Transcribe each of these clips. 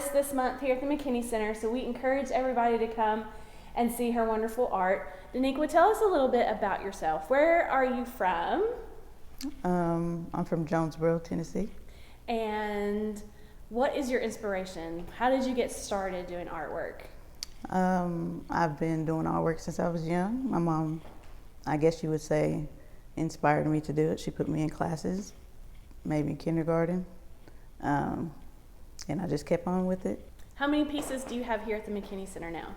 artist this month here at the McKinney Center, so we encourage everybody to come and see her wonderful art. Doniqua, tell us a little bit about yourself. Where are you from? I'm from Jonesboro, Tennessee. And what is your inspiration? How did you get started doing artwork? I've been doing artwork since I was young. My mom, I guess you would say, inspired me to do it. She put me in classes, maybe in kindergarten, and I just kept on with it. How many pieces do you have here at the McKinney Center now?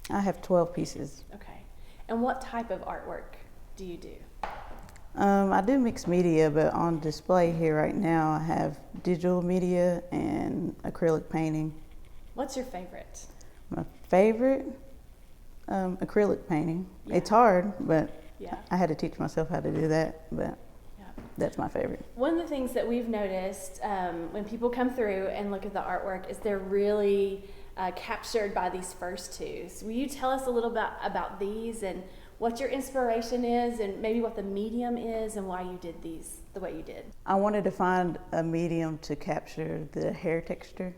I have 12 pieces. Okay. And what type of artwork do you do? I do mixed media, but on display here right now I have digital media and acrylic painting. What's your favorite? My favorite? Acrylic painting. Yeah. It's hard, but yeah. I had to teach myself how to do that, but yeah. That's my favorite. One of the things that we've noticed when people come through and look at the artwork is they're really captured by these first two. So will you tell us a little bit about these and what your inspiration is and maybe what the medium is and why you did these the way you did? I wanted to find a medium to capture the hair texture.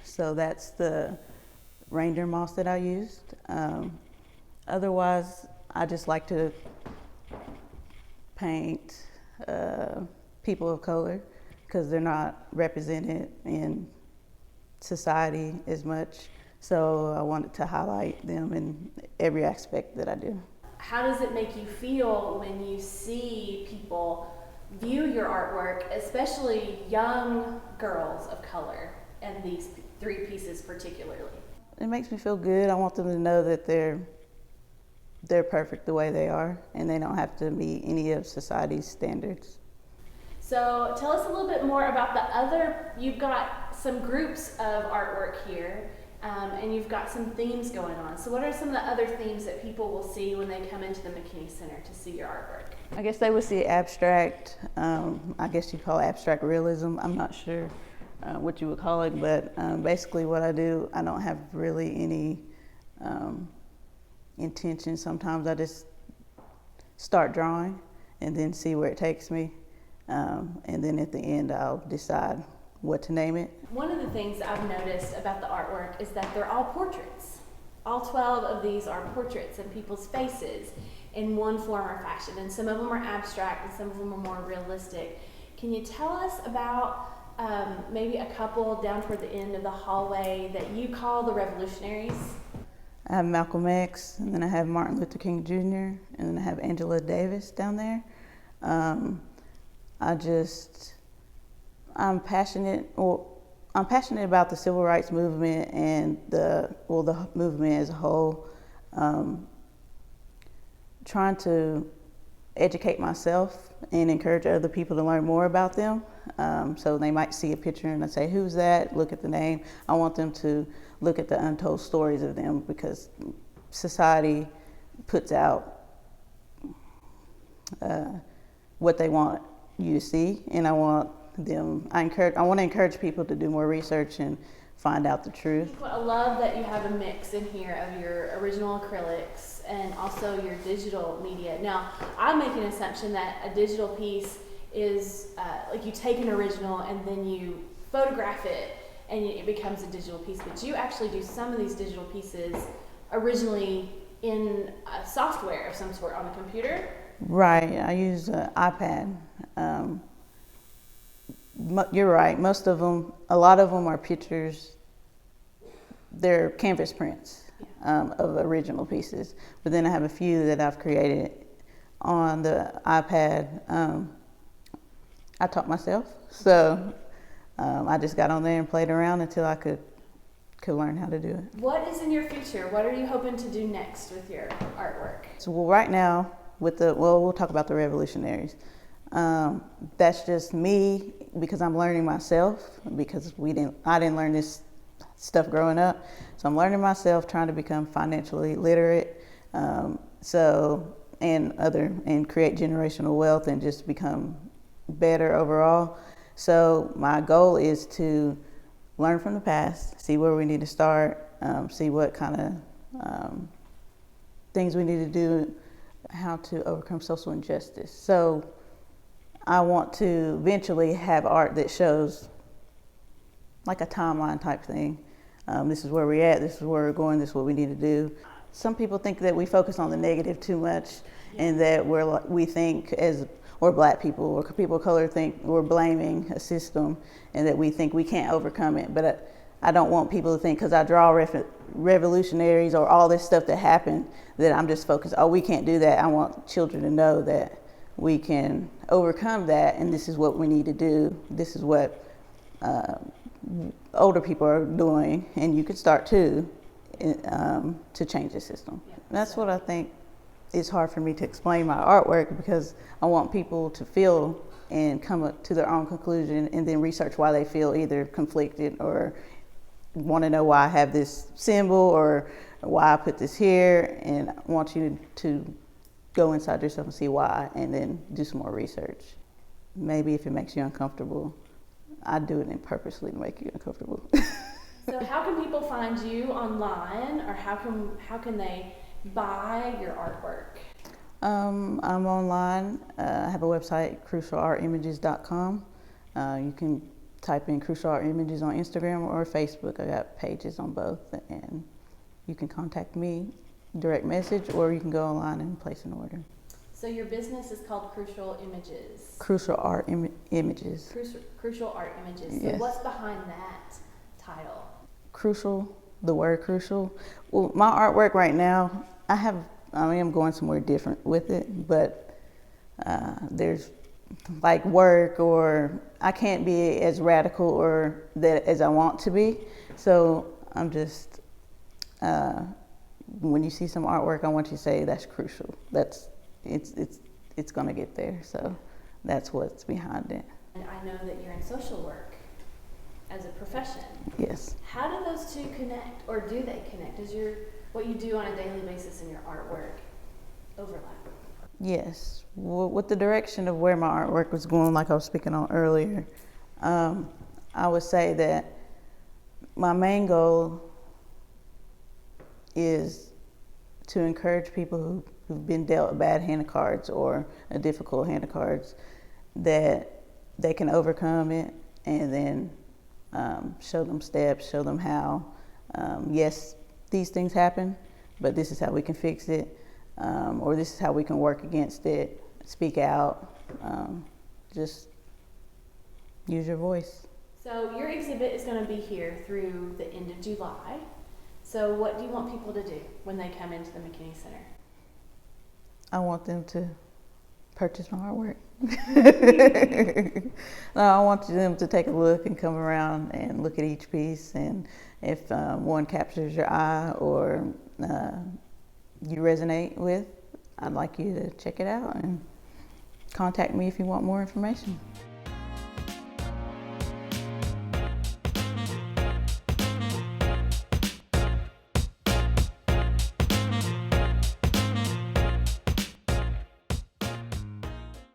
So that's the reindeer moss that I used. Otherwise, I just like to paint people of color because they're not represented in society as much. So I wanted to highlight them in every aspect that I do. How does it make you feel when you see people view your artwork, especially young girls of color, and these three pieces particularly? It makes me feel good. I want them to know that they're perfect the way they are, and they don't have to meet any of society's standards. So tell us a little bit more about the other, you've got some groups of artwork here, and you've got some themes going on. So what are some of the other themes that people will see when they come into the McKinney Center to see your artwork? I guess they would see abstract, I guess you call it abstract realism. I'm not sure what you would call it, but basically what I do, I don't have really any intention. Sometimes I just start drawing and then see where it takes me. And then at the end, I'll decide what to name it. One of the things I've noticed about the artwork is that they're all portraits. All 12 of these are portraits of people's faces in one form or fashion. And some of them are abstract and some of them are more realistic. Can you tell us about maybe a couple down toward the end of the hallway that you call the revolutionaries? I have Malcolm X, and then I have Martin Luther King Jr., and then I have Angela Davis down there. I'm passionate about the civil rights movement and the movement as a whole. Trying to educate myself and encourage other people to learn more about them. So they might see a picture and I say, who's that? Look at the name. I want them to look at the untold stories of them because society puts out what they want you to see, and I want to encourage people to do more research and find out the truth. I love that you have a mix in here of your original acrylics and also your digital media. Now, I'm making an assumption that a digital piece is like you take an original and then you photograph it and it becomes a digital piece, but you actually do some of these digital pieces originally in software of some sort on the computer. Right, I use an iPad. You're right, a lot of them are pictures. They're canvas prints of original pieces, but then I have a few that I've created on the iPad. I taught myself, so I just got on there and played around until I could learn how to do it. What is in your future? What are you hoping to do next with your artwork? So right now, we'll talk about the revolutionaries. That's just me because I'm learning myself because I didn't learn this stuff growing up. So I'm learning myself, trying to become financially literate, and create generational wealth and just become better overall. So my goal is to learn from the past, see where we need to start, see what kind of things we need to do, how to overcome social injustice. So I want to eventually have art that shows like a timeline type thing. This is where we're at, this is where we're going, this is what we need to do. Some people think that we focus on the negative too much, and that we think or black people or people of color think we're blaming a system, and that we think we can't overcome it. But I don't want people to think because I draw revolutionaries or all this stuff that happened that I'm just focused, oh, we can't do that. I want children to know that we can overcome that, and this is what we need to do. This is what older people are doing, and you can start too, to change the system. Yeah, that's what I think is hard for me to explain my artwork, because I want people to feel and come up to their own conclusion, and then research why they feel either conflicted or want to know why I have this symbol or why I put this here, and I want you to go inside yourself and see why, and then do some more research. Maybe if it makes you uncomfortable, I do it purposely to make you uncomfortable. So how can people find you online, or how can they buy your artwork? I'm online. I have a website, crucialartimages.com. You can type in Crucial Art Images on Instagram or Facebook. I got pages on both, and you can contact me, direct message, or you can go online and place an order. So your business is called Crucial Images. Crucial Art Images. Crucial Art Images. So Yes. what's behind that title? Crucial, the word crucial. Well, my artwork right now, I am going somewhere different with it, but there's like work, or I can't be as radical or that as I want to be. So I'm just, when you see some artwork, I want you to say that's crucial. It's gonna get there. So that's what's behind it. And I know that you're in social work as a profession. Yes. How do those two connect, or do they connect? Does what you do on a daily basis in your artwork overlap? Yes. With the direction of where my artwork was going, like I was speaking on earlier, I would say that my main goal is to encourage people who've been dealt a bad hand of cards or a difficult hand of cards, that they can overcome it, and then show them steps, show them how. Yes, these things happen, but this is how we can fix it, or this is how we can work against it. Speak out, just use your voice. So your exhibit is going to be here through the end of July. So what do you want people to do when they come into the McKinney Center? I want them to purchase my artwork. No, I want them to take a look and come around and look at each piece, and if one captures your eye or you resonate with, I'd like you to check it out and contact me if you want more information.